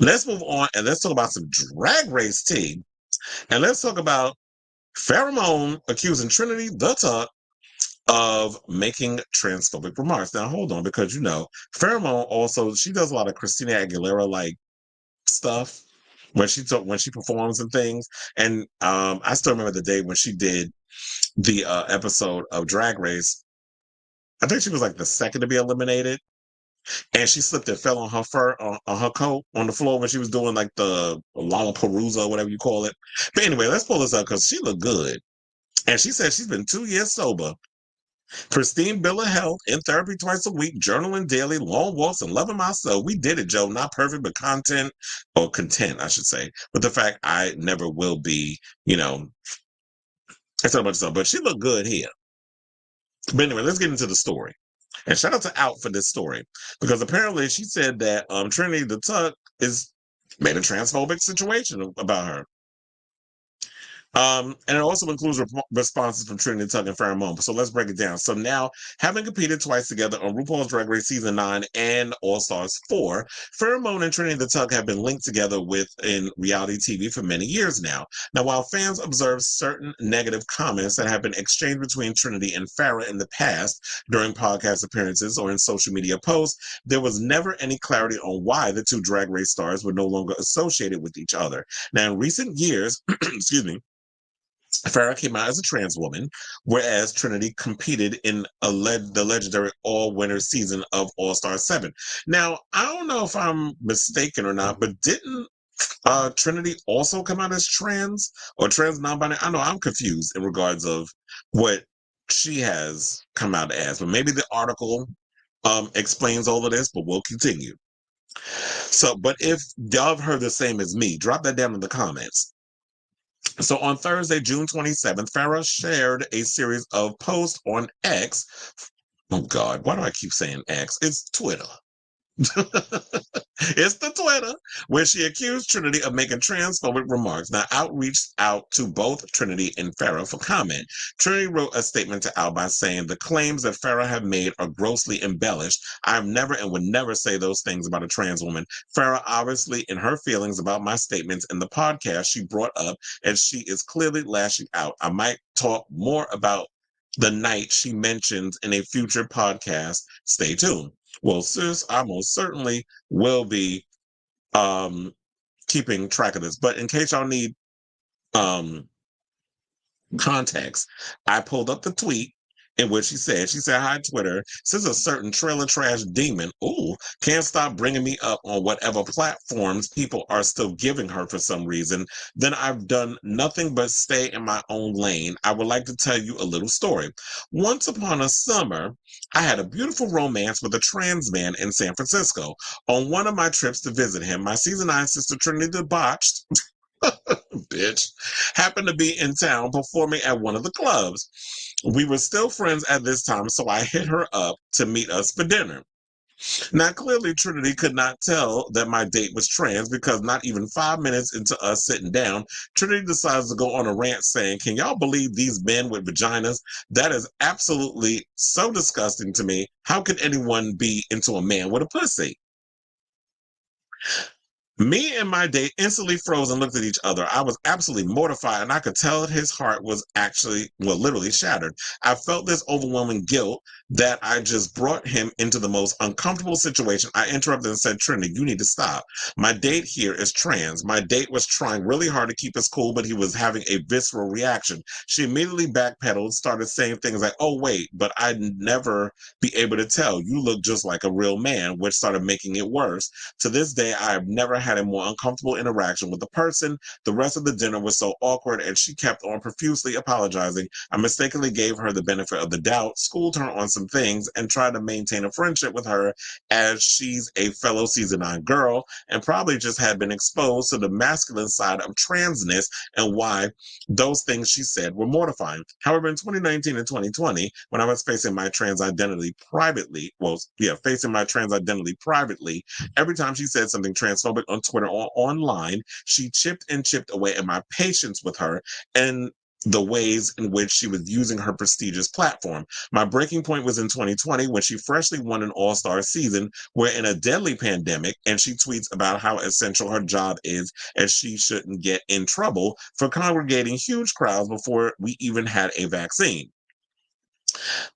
Let's move on and let's talk about some drag race tea. And let's talk about Farrah Moan accusing Trinity the Tuck of making transphobic remarks. Now, hold on, because Farrah Moan also she does a lot of Christina Aguilera like stuff when she performs and things. And I still remember the day when she did the episode of Drag Race. I think she was like the second to be eliminated, and she slipped and fell on her fur on her coat on the floor when she was doing like the Lollapalooza or whatever you call it. But anyway, let's pull this up because she looked good, and she said she's been 2 years sober. Pristine bill of health, in therapy twice a week, journaling daily, long walks, and loving myself. We did it, Joe. Not perfect, but content, I should say. But the fact I never will be, I said a bunch of stuff, but she looked good here. But anyway, let's get into the story. And shout out to Out for this story because apparently she said that Trinity the Tuck is made a transphobic situation about her. And it also includes responses from Trinity Tuck and Farrah Moan. So let's break it down. So now, having competed twice together on RuPaul's Drag Race Season 9 and All Stars 4, Farrah Moan and Trinity the Tuck have been linked together in reality TV for many years now. Now, while fans observe certain negative comments that have been exchanged between Trinity and Farrah in the past during podcast appearances or in social media posts, there was never any clarity on why the two Drag Race stars were no longer associated with each other. Now, in recent years, excuse me, Farrah came out as a trans woman, whereas Trinity competed in the legendary all-winner season of All Star 7. Now, I don't know if I'm mistaken or not, but didn't Trinity also come out as trans or trans non-binary? I know I'm confused in regards of what she has come out as, but maybe the article explains all of this, but we'll continue. So, but if y'all have heard the same as me, drop that down in the comments. So on Thursday, June 27th, Farrah shared a series of posts on X. Oh God, why do I keep saying X? It's Twitter. It's the Twitter, where she accused Trinity of making transphobic remarks. Now, Out reached out to both Trinity and Farrah for comment. Trinity wrote a statement to Out by saying, "The claims that Farrah have made are grossly embellished. I have never and would never say those things about a trans woman. Farrah, obviously, in her feelings about my statements in the podcast she brought up, and she is clearly lashing out. I might talk more about the night she mentions in a future podcast. Stay tuned." Well, sis, I most certainly will be keeping track of this. But in case y'all need um context, I pulled up the tweet in which she said, "Hi, Twitter. Since a certain trailer trash demon, can't stop bringing me up on whatever platforms people are still giving her for some reason, then I've done nothing but stay in my own lane. I would like to tell you a little story. Once upon a summer, I had a beautiful romance with a trans man in San Francisco. On one of my trips to visit him, my season 9 sister Trinity debauched bitch, happened to be in town performing at one of the clubs. We were still friends at this time, so I hit her up to meet us for dinner. Now, clearly, Trinity could not tell that my date was trans because not even 5 minutes into us sitting down, Trinity decides to go on a rant saying, "Can y'all believe these men with vaginas? That is absolutely so disgusting to me. How could anyone be into a man with a pussy?" Me and my date instantly froze and looked at each other. I was absolutely mortified, and I could tell his heart was literally shattered. I felt this overwhelming guilt that I just brought him into the most uncomfortable situation. I interrupted and said, "Trinity, you need to stop. My date here is trans. My date was trying really hard to keep us cool, but he was having a visceral reaction." She immediately backpedaled, started saying things like, "Oh, wait, but I'd never be able to tell. You look just like a real man," which started making it worse. To this day, I have never had a more uncomfortable interaction with a person. The rest of the dinner was so awkward, and she kept on profusely apologizing. I mistakenly gave her the benefit of the doubt, schooled her on some things, and tried to maintain a friendship with her as she's a fellow season 9 girl and probably just had been exposed to the masculine side of transness and why those things she said were mortifying. However, in 2019 and 2020, when I was facing my trans identity privately, every time she said something transphobic on Twitter or online, she chipped away at my patience with her. And the ways in which she was using her prestigious platform. My breaking point was in 2020 when she freshly won an All-Star season. We're in a deadly pandemic, and she tweets about how essential her job is, and she shouldn't get in trouble for congregating huge crowds before we even had a vaccine.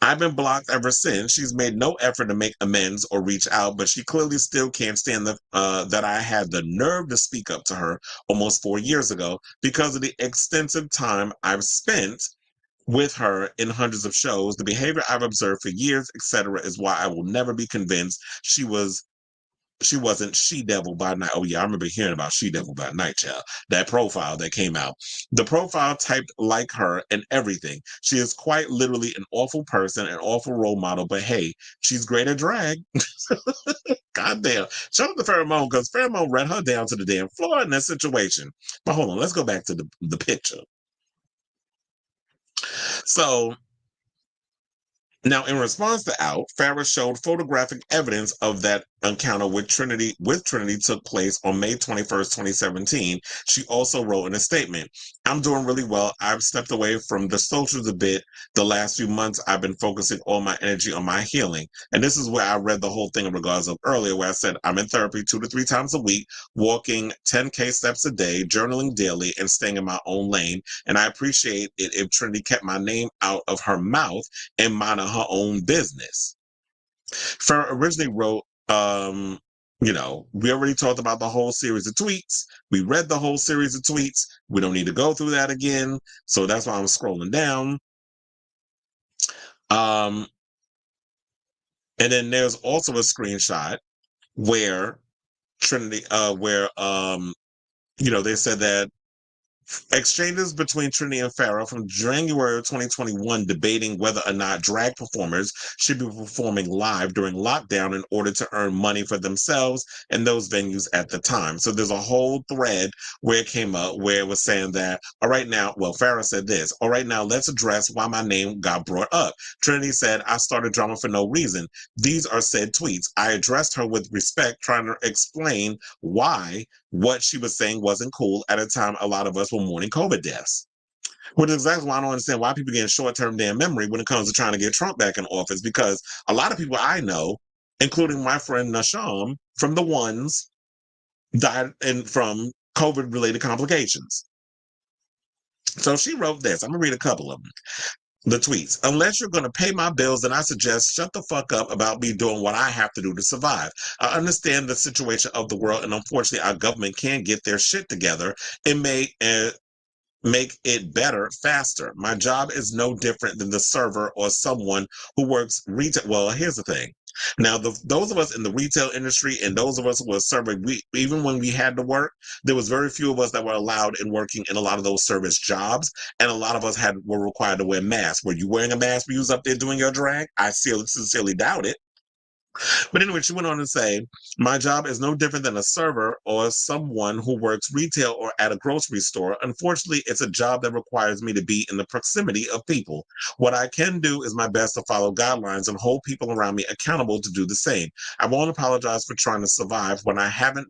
I've been blocked ever since. She's made no effort to make amends or reach out, but she clearly still can't stand that I had the nerve to speak up to her almost 4 years ago because of the extensive time I've spent with her in hundreds of shows. The behavior I've observed for years, etc., is why I will never be convinced she wasn't She Devil by Night. Oh yeah, I remember hearing about She Devil by Night, child. That profile that came out. The profile typed like her and everything. She is quite literally an awful person, an awful role model, but hey, she's great at drag. Goddamn. Shout out to Pheromone, because Pheromone ran her down to the damn floor in that situation. But hold on, let's go back to the picture. So now, in response to Out, Farrah showed photographic evidence of that encounter with Trinity took place on May 21st, 2017. She also wrote in a statement, I'm doing really well. I've stepped away from the socials a bit. The last few months, I've been focusing all my energy on my healing. And this is where I read the whole thing in regards of earlier, where I said, I'm in therapy 2 to 3 times a week, walking 10K steps a day, journaling daily, and staying in my own lane. And I appreciate it if Trinity kept my name out of her mouth and minding her own business. Farrah originally wrote, we already talked about the whole series of tweets. We read the whole series of tweets. We don't need to go through that again. So that's why I'm scrolling down. And then there's also a screenshot where Trinity, they said that exchanges between Trinity and Farrah from January 2021 debating whether or not drag performers should be performing live during lockdown in order to earn money for themselves and those venues at the time. So there's a whole thread where it came up where it was saying that, all right now, well, Farrah said this, all right now, let's address why my name got brought up. Trinity said, I started drama for no reason. These are said tweets. I addressed her with respect, trying to explain why what she was saying wasn't cool at a time a lot of us were mourning COVID deaths. Which is exactly why I don't understand why people get short-term damn memory when it comes to trying to get Trump back in office, because a lot of people I know, including my friend Nasham from the Ones, died from COVID-related complications. So she wrote this. I'm going to read a couple of them. The tweets. Unless you're going to pay my bills, then I suggest shut the fuck up about me doing what I have to do to survive. I understand the situation of the world, and unfortunately, our government can't get their shit together and make it better faster. My job is no different than the server or someone who works retail. Well, here's the thing. Now, those of us in the retail industry and those of us who were serving, even when we had to work, there was very few of us that were allowed in working in a lot of those service jobs, and a lot of us were required to wear masks. Were you wearing a mask when you was up there doing your drag? I sincerely doubt it. But anyway, she went on to say, my job is no different than a server or someone who works retail or at a grocery store. Unfortunately, it's a job that requires me to be in the proximity of people. What I can do is my best to follow guidelines and hold people around me accountable to do the same. I won't apologize for trying to survive when I haven't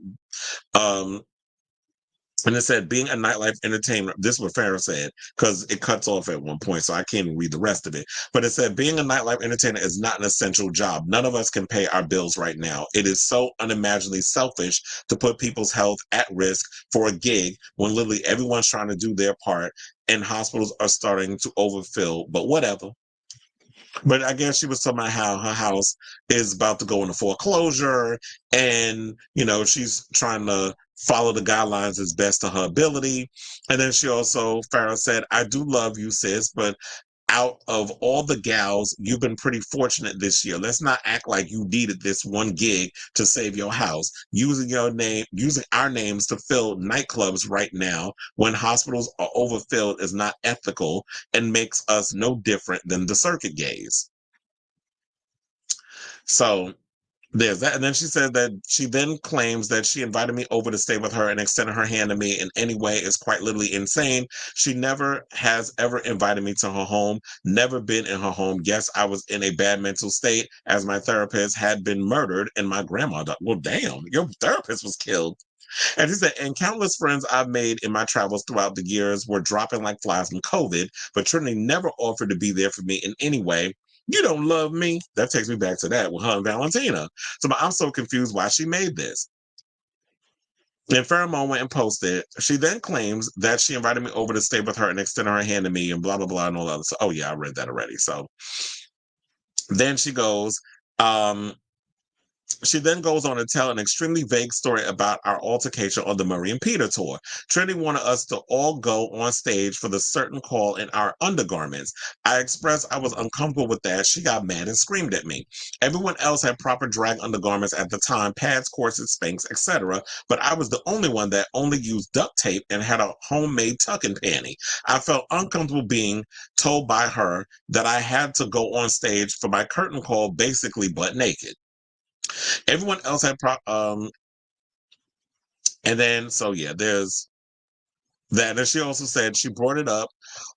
um, and it said, being a nightlife entertainer, this is what Farrah said, because it cuts off at one point, so I can't even read the rest of it. But it said, being a nightlife entertainer is not an essential job. None of us can pay our bills right now. It is so unimaginably selfish to put people's health at risk for a gig when literally everyone's trying to do their part and hospitals are starting to overfill, but whatever. But I guess she was talking about how her house is about to go into foreclosure, and she's trying to follow the guidelines as best to her ability. And then Farrah said, I do love you, sis, but out of all the gals, you've been pretty fortunate this year. Let's not act like you needed this one gig to save your house. Using our names to fill nightclubs right now when hospitals are overfilled is not ethical and makes us no different than the circuit gays. So There's that. And then she said that she then claims that she invited me over to stay with her and extended her hand to me in any way is quite literally insane. She never has ever invited me to her home, never been in her home. Yes, I was in a bad mental state as my therapist had been murdered and my grandma died. Well, damn, your therapist was killed. And she said, and countless friends I've made in my travels throughout the years were dropping like flies from COVID, but Trinity never offered to be there for me in any way. You don't love me. That takes me back to that with her and Valentina. So I'm so confused why she made this. And Farrah Moan went and posted. She then claims that she invited me over to stay with her and extend her hand to me and blah, blah, blah, and all that other stuff. Oh, yeah, I read that already. So then she then goes on to tell an extremely vague story about our altercation on the Murray and Peter tour. Trinity wanted us to all go on stage for the certain call in our undergarments. I expressed I was uncomfortable with that. She got mad and screamed at me. Everyone else had proper drag undergarments at the time, pads, corsets, Spanx, etc. But I was the only one that only used duct tape and had a homemade tuck-in panty. I felt uncomfortable being told by her that I had to go on stage for my curtain call basically butt naked. Everyone else had and then so yeah, there's that. And she also said she brought it up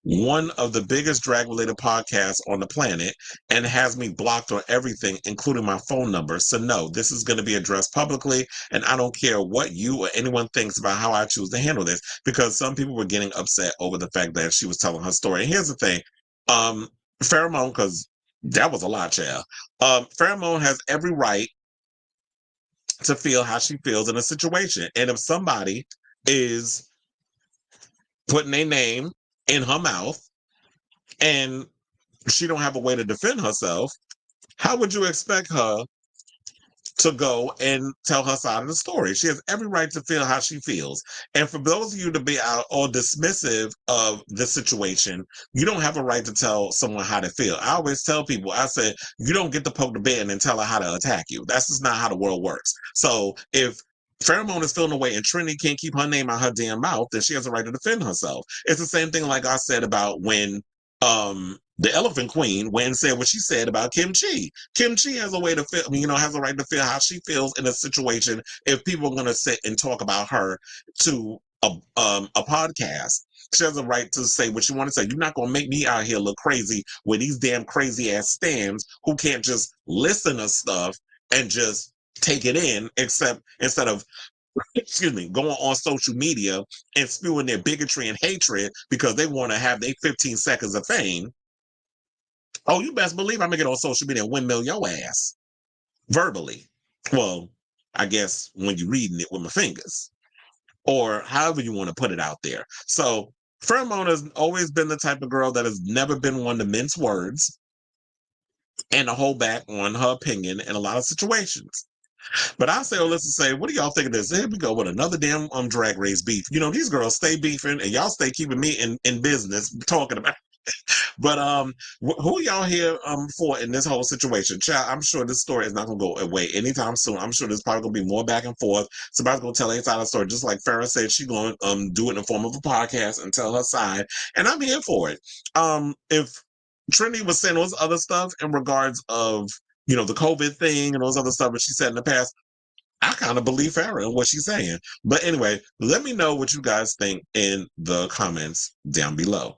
one of the biggest drag related podcasts on the planet and has me blocked on everything, including my phone number. So no, this is going to be addressed publicly, and I don't care what you or anyone thinks about how I choose to handle this, because some people were getting upset over the fact that she was telling her story. And here's the thing, Farrah Moan, because that was a lot, child. Farrah Moan has every right to feel how she feels in a situation. And if somebody is putting a name in her mouth and she don't have a way to defend herself, how would you expect her to go and tell her side of the story? She has every right to feel how she feels. And for those of you to be out or dismissive of the situation, you don't have a right to tell someone how to feel. I always tell people, I said, you don't get to poke the bear and tell her how to attack you. That's just not how the world works. So if Farrah Moan is feeling away and Trinity can't keep her name out her damn mouth, then she has a right to defend herself. It's the same thing like I said about when the Elephant Queen went and said what she said about Kim Chi. Kim Chi has a way to feel, has a right to feel how she feels in a situation if people are going to sit and talk about her to a podcast. She has a right to say what she want to say. You're not going to make me out here look crazy with these damn crazy ass stands who can't just listen to stuff and just take it in, except instead of going on social media and spewing their bigotry and hatred because they want to have their 15 seconds of fame. Oh, you best believe I'm gonna get on social media and windmill your ass verbally. Well, I guess when you're reading it with my fingers, or however you want to put it out there. So Farrah Moan has always been the type of girl that has never been one to mince words and to hold back on her opinion in a lot of situations. But I say, oh, let's say, what do y'all think of this? Here we go with another damn drag race beef. These girls stay beefing and y'all stay keeping me in business talking about. But who y'all here for in this whole situation? Child, I'm sure this story is not gonna go away anytime soon. I'm sure there's probably gonna be more back and forth. Somebody's gonna tell their side of the story, just like Farrah said she's gonna do it in the form of a podcast and tell her side. And I'm here for it. If Trinity was saying those other stuff in regards of the COVID thing and those other stuff that she said in the past, I kind of believe Farrah and what she's saying. But anyway, let me know what you guys think in the comments down below.